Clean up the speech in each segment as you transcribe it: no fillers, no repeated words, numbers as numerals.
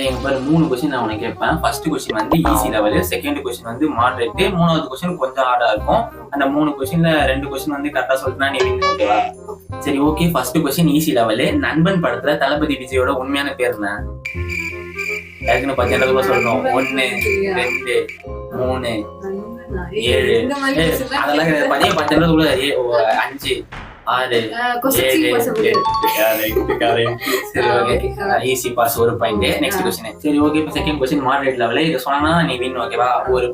எங்க பாரு 3 கொஸ்டின் நான் உனக்கு கேட்பேன். ஃபர்ஸ்ட் கொஸ்டின் வந்து ஈஸி லெவல், செகண்ட் கொஸ்டின் வந்து மாடரேட், மூணாவது கொஸ்டின் கொஞ்சம் ஹார்டா இருக்கும். அந்த 3 கொஸ்டின்ல 2 கொஸ்டின் வந்து கரெக்டா சொல்லிட்டா நீ வின். ஓகேவா? சரி okay. First question easy level. நண்பன் படத்துல தளபதி விஜயோட உண்மையான பேர் என்ன? ஏற்கனவே 10 கூட சொல்லணும். 1 2 3 7 அதெல்லாம் கிடையாது. 10 கூட 5 6 ஈஸி பாஸ் ஒரு பாயிண்ட். Next question. சரி ஓகே. இப்போ செகண்ட் கொஸ்டின் மாடரேட் லெவல். இதை சொன்னா நீ வின். ஓகேவா? ஒரு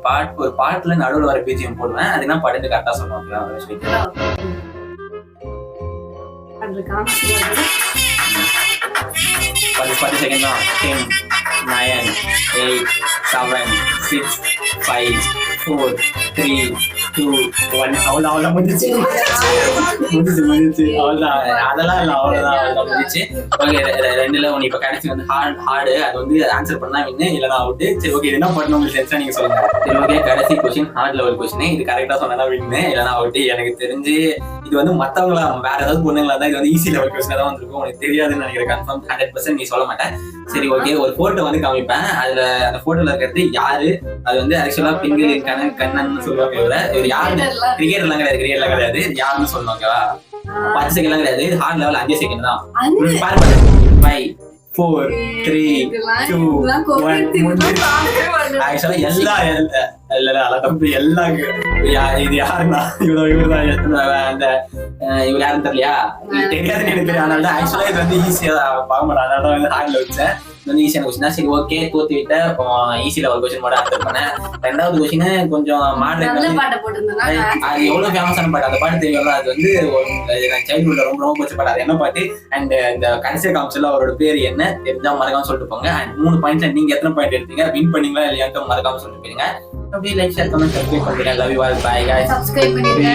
பாட்டுல நடுவில் வர பிஜிஎம் போடுவேன். அது என்ன பாட்டு கரெக்டா சொல்லணும். ஓகேவா? 10 செகண்ட் தான். 10 9 8 7 6 5 4 3 2 1 அவ்வளவுதான் முடிஞ்சிச்சு. அவ்வளவுதான். அதெல்லாம் இல்ல. அவ்வளவுதான் முடிஞ்சிச்சு. ஓகே. ரெண்டுல ஒண்ணு. இப்ப கடைசி வந்து ஹார்டு. அது வந்து ஆன்சர் பண்ணா வின்னு, இல்லனா அவுட். சரி ஓகே. என்ன பண்ணணும் உங்களுக்கு தெரிஞ்சா நீங்க சொல்லுங்க. சரி ஓகே. கடைசி கொஸ்டின் ஹார்ட் லெவல் கொஸ்டின். இது கரெக்டா சொன்னா வின்னு, இல்லனா அவுட். எனக்கு தெரிஞ்சு இது வந்து மத்தவங்களா வேற ஏதாவது பொண்ணுங்களா தான் இது வந்து ஈஸி லெவல் கொஸ்டின் தான் வந்திருக்கும். உனக்கு தெரியாதுன்னு நினைக்கிறேன். கன்ஃபார்ம் 100% நீ சொல்ல மாட்டேன். சரி ஓகே. ஒரு போட்டோ வந்து காமிப்பேன். அதுல அந்த போட்டோல இருக்கிறது யாரு? அது வந்து ஆக்சுவலா பிங்கில் கண்ணன் சொல்லுவாங்க. இவர் யாரு? கிரிக்கெட்லாம் கிடையாது. யாருன்னு சொல்லுவாங்க. 10 செகண்ட்லாம் கிடையாது. ஹார்ட் லெவல் 5 செகண்ட் தான். பாரு 5 4 3 2 1 ஆக்சுவலா இது யாருன்னா இவருதான். அந்த இவர் யாருன்னு தெரியலையா? தெரியாதுன்னு எனக்கு தெரியும். அதனால தான் ஆக்சுவலா இது வந்து ஈஸியா பார்க்க மாட்டேன். அதனால வந்து ஹார்ட்ல வச்சேன். வந்து ஈஸியான கொஸ்டின். சரி ஓகே. தோத்து விட்ட ஈஸி லெவல் கொஸ்டின் மட்டும் ஆன்சர் பண்ணேன். ரெண்டாவது கொஸ்டின் கொஞ்சம் மாடரேட். அது எவ்வளவு ஃபேமஸான பாட்டு? அந்த பாட்டு தெரியும்ல. அது வந்து சைல்ட்ஹுட்ல ரொம்ப பிடிச்ச பாட்டு. அது என்ன பாட்டு? அண்ட் இந்த கடைசி காமிச்சல அவரோட பேர் என்ன? தெரிஞ்சா மறக்காம சொல்லிட்டு போங்க. அண்ட் 3 பாயிண்ட்ல நீங்க எத்தனை பாயிண்ட் எடுத்தீங்க? வின் பண்ணீங்களா இல்லையான்னு மறக்காம சொல்லிட்டு போயிருங்க. அப்படியே லைக் ஷேர் கமெண்ட் சப்ஸ்கிரைப் பண்ணுங்க. Love you all. By guys. Subscribe பண்ணிடுங்க.